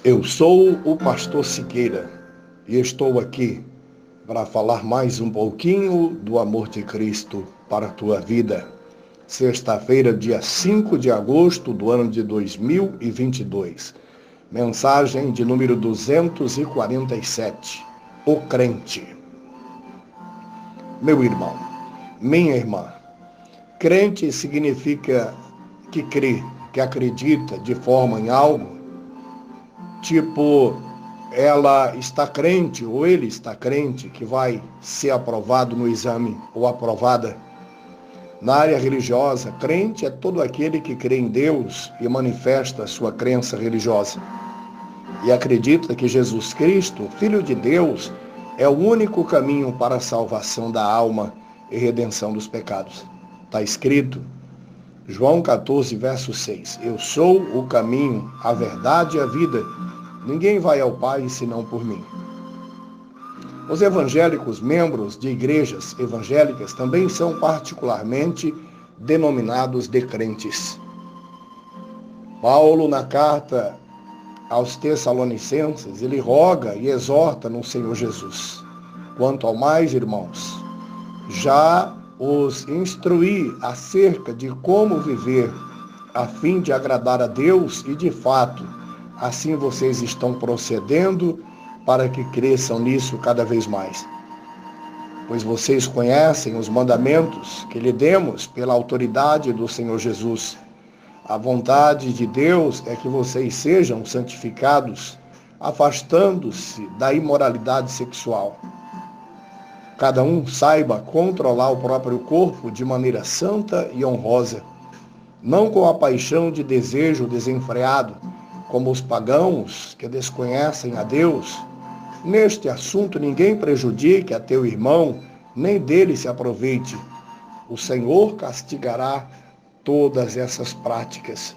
Eu sou o pastor Siqueira e estou aqui para falar mais um pouquinho do amor de Cristo para a tua vida. Sexta-feira, dia 5 de agosto do ano de 2022. Mensagem de número 247. O crente. Meu irmão, minha irmã, crente significa que crê, que acredita de forma em algo. Tipo, ela está crente ou ele está crente que vai ser aprovado no exame ou aprovada. Na área religiosa, crente é todo aquele que crê em Deus e manifesta a sua crença religiosa. E acredita que Jesus Cristo, Filho de Deus, é o único caminho para a salvação da alma e redenção dos pecados. Está escrito, João 14, verso 6. Eu sou o caminho, a verdade e a vida. Ninguém vai ao Pai senão por mim. Os evangélicos, membros de igrejas evangélicas, também são particularmente denominados de crentes. Paulo, na carta aos Tessalonicenses, ele roga e exorta no Senhor Jesus. Quanto ao mais, irmãos, já os instruí acerca de como viver a fim de agradar a Deus e, de fato, assim vocês estão procedendo para que cresçam nisso cada vez mais. Pois vocês conhecem os mandamentos que lhe demos pela autoridade do Senhor Jesus. A vontade de Deus é que vocês sejam santificados, afastando-se da imoralidade sexual. Cada um saiba controlar o próprio corpo de maneira santa e honrosa, não com a paixão de desejo desenfreado, como os pagãos que desconhecem a Deus. Neste assunto ninguém prejudique a teu irmão, nem dele se aproveite. O Senhor castigará todas essas práticas.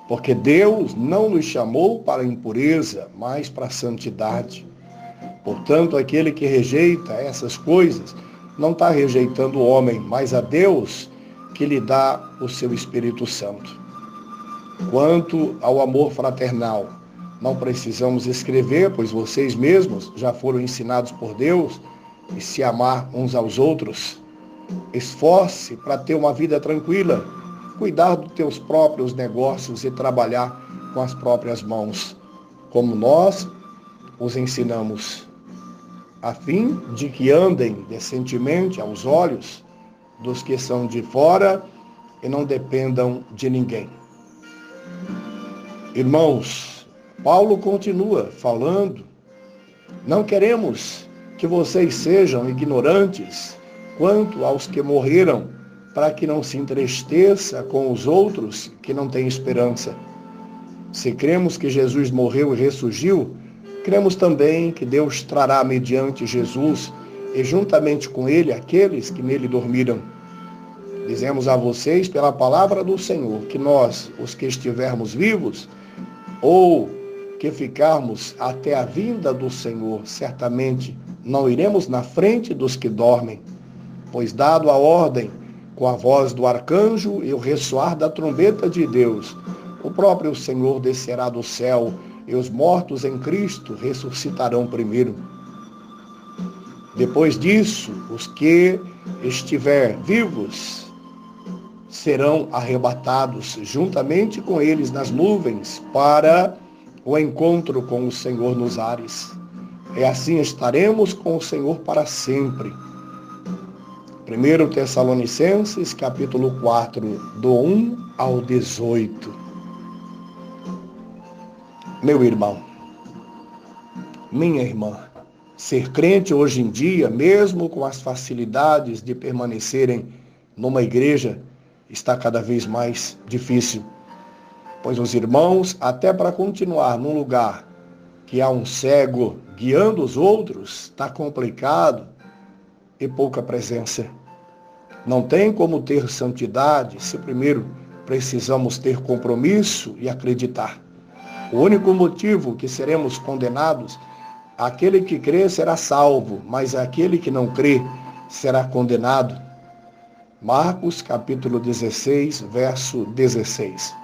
Porque Deus não nos chamou para a impureza, mas para a santidade. Portanto, aquele que rejeita essas coisas não está rejeitando o homem, mas a Deus que lhe dá o seu Espírito Santo. Quanto ao amor fraternal, não precisamos escrever, pois vocês mesmos já foram ensinados por Deus a se amar uns aos outros. Esforce para ter uma vida tranquila, cuidar dos teus próprios negócios e trabalhar com as próprias mãos, como nós os ensinamos, a fim de que andem decentemente aos olhos dos que são de fora e não dependam de ninguém. Irmãos, Paulo continua falando, não queremos que vocês sejam ignorantes quanto aos que morreram, para que não se entristeça com os outros que não têm esperança. Se cremos que Jesus morreu e ressurgiu, cremos também que Deus trará mediante Jesus e juntamente com ele aqueles que nele dormiram. Dizemos a vocês pela palavra do Senhor que nós, os que estivermos vivos, ou que ficarmos até a vinda do Senhor, certamente não iremos na frente dos que dormem, pois dado a ordem com a voz do arcanjo e o ressoar da trombeta de Deus, o próprio Senhor descerá do céu e os mortos em Cristo ressuscitarão primeiro. Depois disso, os que estiver vivos serão arrebatados juntamente com eles nas nuvens para o encontro com o Senhor nos ares. E assim estaremos com o Senhor para sempre. 1 Tessalonicenses, capítulo 4, do 1 ao 18. Meu irmão, minha irmã, ser crente hoje em dia, mesmo com as facilidades de permanecerem numa igreja, está cada vez mais difícil. Pois os irmãos, até para continuar num lugar que há um cego guiando os outros, está complicado e pouca presença. Não tem como ter santidade se primeiro precisamos ter compromisso e acreditar. O único motivo que seremos condenados, aquele que crê será salvo, mas aquele que não crê será condenado. Marcos, capítulo 16, verso 16.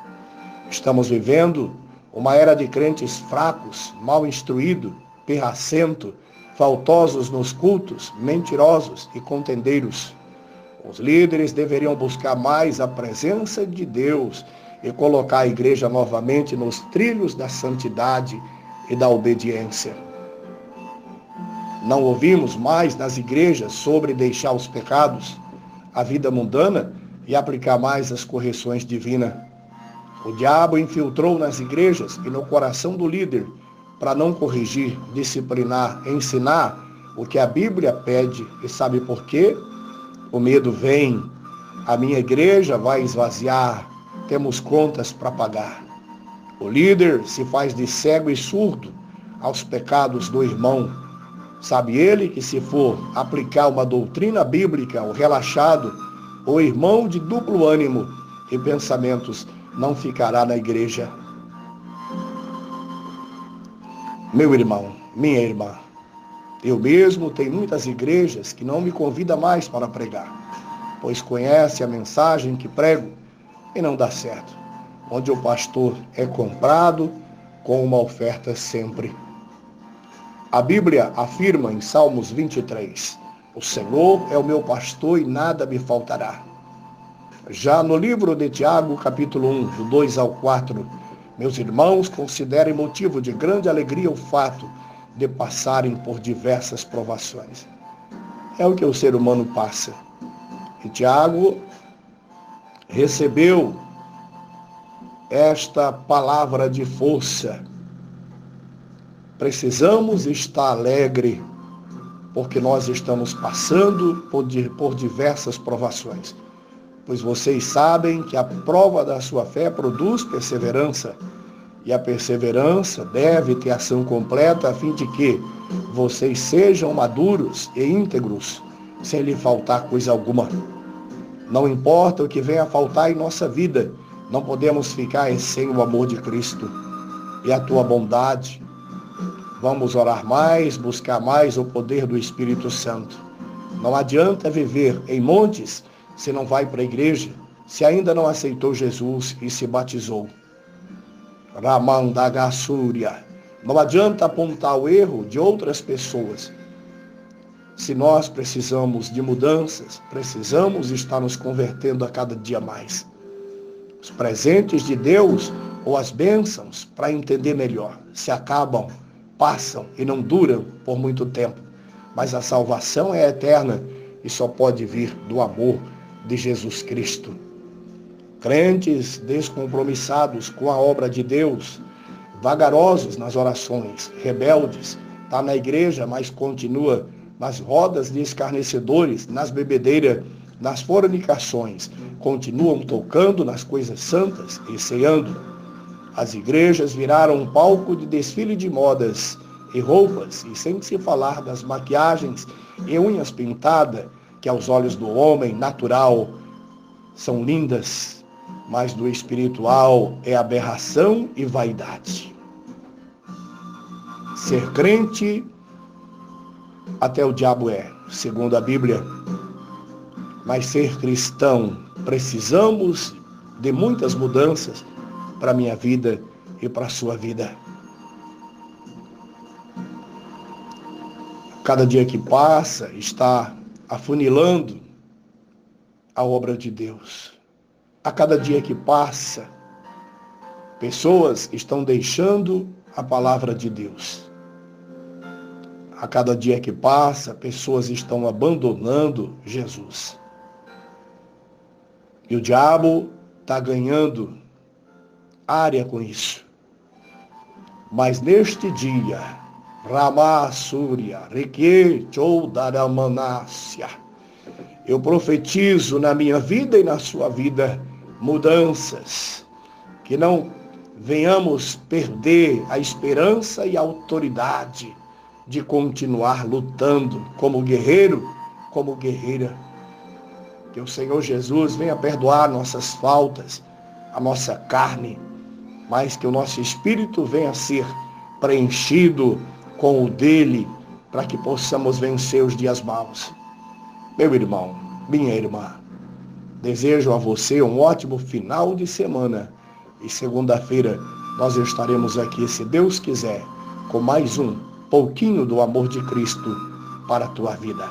Estamos vivendo Uma era de crentes fracos, mal instruídos, pirracento, faltosos nos cultos, mentirosos e contendeiros. Os líderes deveriam buscar mais a presença de Deus e colocar a igreja novamente nos trilhos da santidade e da obediência. Não ouvimos mais nas igrejas sobre deixar os pecados, a vida mundana e aplicar mais as correções divinas. O diabo infiltrou nas igrejas e no coração do líder para não corrigir, disciplinar, ensinar o que a Bíblia pede. E sabe por quê? O medo vem, a minha igreja vai esvaziar, temos contas para pagar. O líder se faz de cego e surdo aos pecados do irmão. Sabe ele que se for aplicar uma doutrina bíblica, o relaxado, o irmão de duplo ânimo e pensamentos não ficará na igreja. Meu irmão, minha irmã, eu mesmo tenho muitas igrejas que não me convidam mais para pregar, pois conhece a mensagem que prego e não dá certo, onde o pastor é comprado com uma oferta sempre. A Bíblia afirma em Salmos 23, o Senhor é o meu pastor e nada me faltará. Já no livro de Tiago, capítulo 1, do 2 ao 4, meus irmãos, considerem motivo de grande alegria o fato de passarem por diversas provações. É o que o ser humano passa. E Tiago recebeu esta palavra de força. Precisamos estar alegre, porque nós estamos passando por diversas provações. Pois vocês sabem que a prova da sua fé produz perseverança, e a perseverança deve ter ação completa, a fim de que vocês sejam maduros e íntegros, sem lhe faltar coisa alguma. Não importa o que venha a faltar em nossa vida, não podemos ficar sem o amor de Cristo e a tua bondade. Vamos orar mais, buscar mais o poder do Espírito Santo. Não adianta viver em montes se não vai para a igreja, se ainda não aceitou Jesus e se batizou. Ramandagassúria. Não adianta apontar o erro de outras pessoas. Se nós precisamos de mudanças, precisamos estar nos convertendo a cada dia mais. Os presentes de Deus ou as bênçãos, para entender melhor, se acabam, passam e não duram por muito tempo. Mas a salvação é eterna e só pode vir do amor de Jesus Cristo. Crentes descompromissados com a obra de Deus, vagarosos nas orações, rebeldes, está na igreja, mas continua nas rodas de escarnecedores, nas bebedeiras, nas fornicações, continuam tocando nas coisas santas e ceando. As igrejas viraram um palco de desfile de modas e roupas, e sem se falar das maquiagens e unhas pintadas, que aos olhos do homem natural são lindas, mas do espiritual é aberração e vaidade. Ser crente, até o diabo é, segundo a Bíblia, mas ser cristão, precisamos de muitas mudanças para a minha vida e para a sua vida. Cada dia que passa está afunilando a obra de Deus. A cada dia que passa, pessoas estão deixando a palavra de Deus. A cada dia que passa, pessoas estão abandonando Jesus. E o diabo está ganhando área com isso. Mas neste dia, Ramá Súria, Reque Choudaramanássia, eu profetizo na minha vida e na sua vida mudanças, que não venhamos perder a esperança e a autoridade de continuar lutando como guerreiro, como guerreira. Que o Senhor Jesus venha perdoar nossas faltas, a nossa carne, mas que o nosso espírito venha a ser preenchido com o dele, para que possamos vencer os dias maus. Meu irmão, minha irmã, desejo a você um ótimo final de semana e segunda-feira nós estaremos aqui, se Deus quiser, com mais um pouquinho do amor de Cristo para a tua vida.